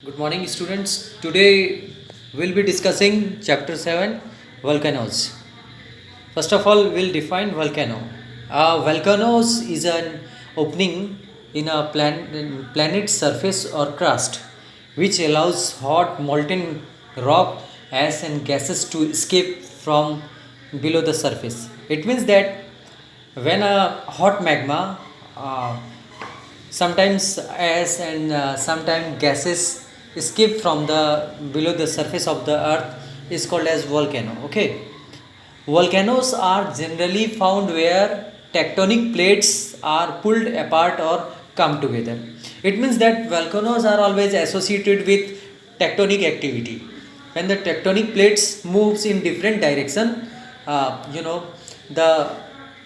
Good morning, students. Today we'll be discussing chapter 7 volcanoes. First of all, we'll define volcano. Volcanoes is an opening in a planet's surface or crust which allows hot molten rock, ash, and gases to escape from below the surface. It means that when a hot magma, sometimes ash and sometimes gases escape from the below the surface of the earth is called as volcano. Okay, volcanoes are generally found where tectonic plates are pulled apart or come together. It means that volcanoes are always associated with tectonic activity. When the tectonic plates moves in different direction, the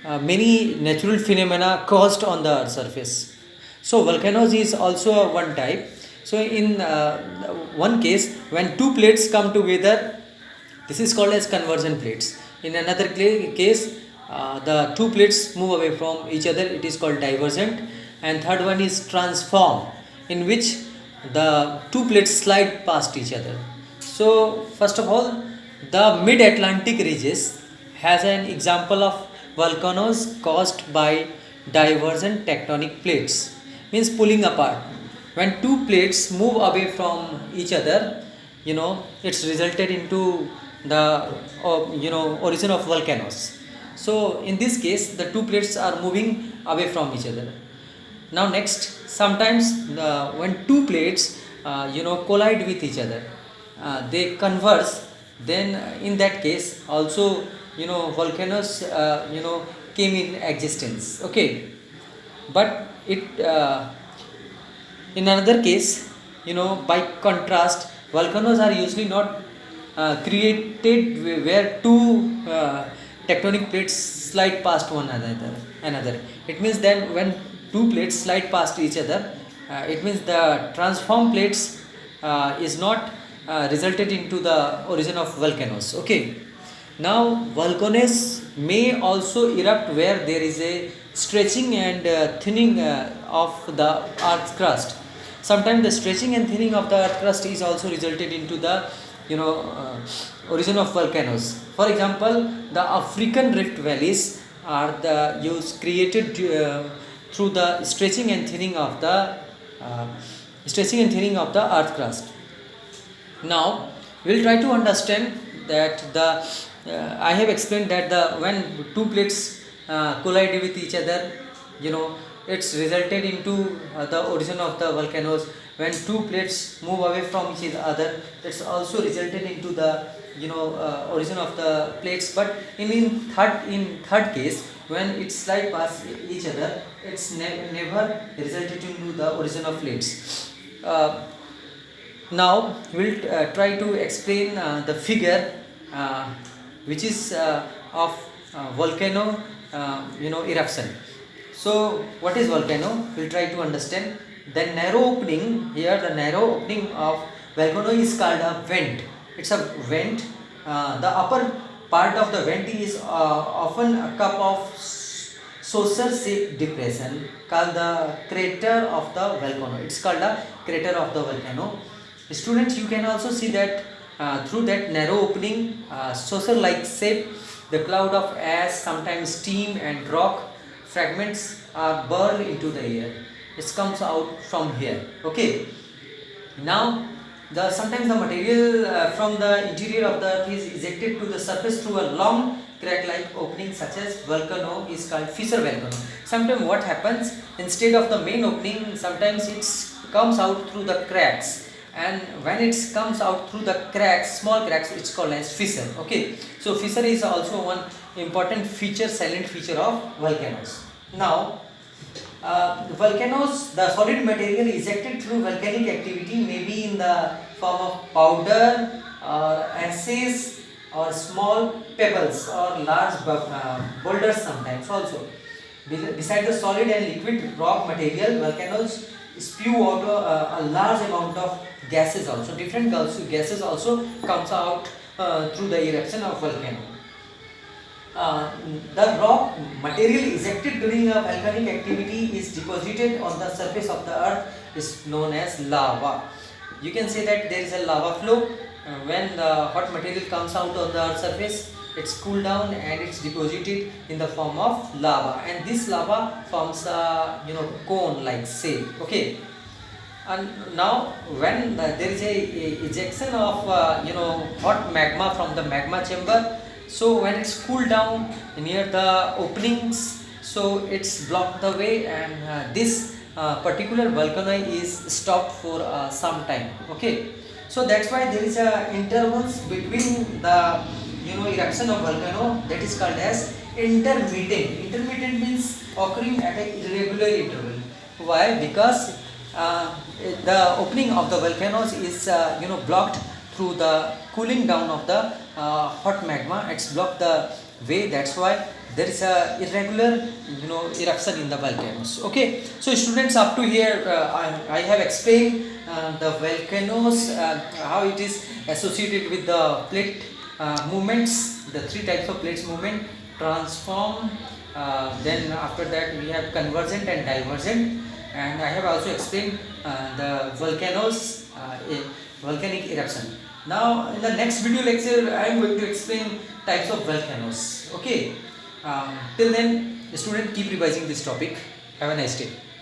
many natural phenomena caused on the earth surface. So volcanoes is also one type. So in one case, when two plates come together, this is called as conversion plates. In another case, the two plates move away from each other. It is called divergent. And third one is transform, in which the two plates slide past each other. So first of all, the mid-Atlantic ridges has an example of volcanoes caused by divergent tectonic plates, means pulling apart. When two plates move away from each other, it's resulted into the origin of volcanoes. So in this case, the two plates are moving away from each other. Now next, sometimes when two plates collide with each other, they converge. Then in that case, also volcanoes came in existence. Okay, but it in another case, by contrast, volcanoes are usually not created where two tectonic plates slide past one another. It means then when two plates slide past each other, it means the transform plates is not resulted into the origin of volcanoes. Okay, now volcanoes may also erupt where there is a stretching and thinning of the earth's crust. Sometimes the stretching and thinning of the earth crust is also resulted into the origin of volcanoes. For example, the African rift valleys are the use created through the stretching and thinning of the earth crust. Now we'll try to understand that the I have explained that the when two plates collide with each other, it's resulted into the origin of the volcanoes. When two plates move away from each other, it's also resulted into the origin of the plates. But in third case, when it slide past each other, it's never resulted into the origin of plates. Now we'll try to explain the figure which is of volcano eruption. So what is volcano? We'll try to understand. The narrow opening here, the narrow opening of volcano is called a vent. It's a vent. The upper part of the vent is often a cup of saucer-shaped depression called the crater of the volcano. It's called a crater of the volcano. Students, you can also see that through that narrow opening, saucer-like shape, the cloud of ash, sometimes steam and rock fragments are burned into the air. It comes out from here. Okay. Now, sometimes the material from the interior of the earth is ejected to the surface through a long crack-like opening, such as volcano is called fissure volcano. Sometimes what happens, instead of the main opening, sometimes it comes out through the cracks, and when it comes out through the cracks, small cracks, it's called as fissure. Okay, so fissure is also one important feature, silent feature of volcanoes. Now volcanoes, the solid material ejected through volcanic activity may be in the form of powder or ashes or small pebbles or large boulders sometimes also. Beside the solid and liquid rock material, volcanoes spew out a large amount of gases also. Different gases also comes out through the eruption of volcano. The rock material ejected during a volcanic activity is deposited on the surface of the earth is known as lava. you can say that there is a lava flow. When the hot material comes out on the earth surface, it's cooled down and it's deposited in the form of lava, and this lava forms a cone like shape. Okay, and now when there is a ejection of hot magma from the magma chamber, so when it's cooled down near the openings, so it's blocked the way, and this particular volcano is stopped for some time. Okay, so that's why there is a intervals between the eruption of volcano, that is called as intermittent means occurring at a irregular interval. Why? Because the opening of the volcanoes is blocked through the cooling down of the hot magma. It's blocked the way, that's why there is a irregular eruption in the volcanoes. Okay, so students, up to here I have explained the volcanoes, how it is associated with the plate movements, the three types of plates movement: transform, then after that we have convergent and divergent, and I have also explained the volcanoes, volcanic eruption. Now in the next video lecture I am going to explain types of volcanoes. Okay, till then, student, keep revising this topic. Have a nice day.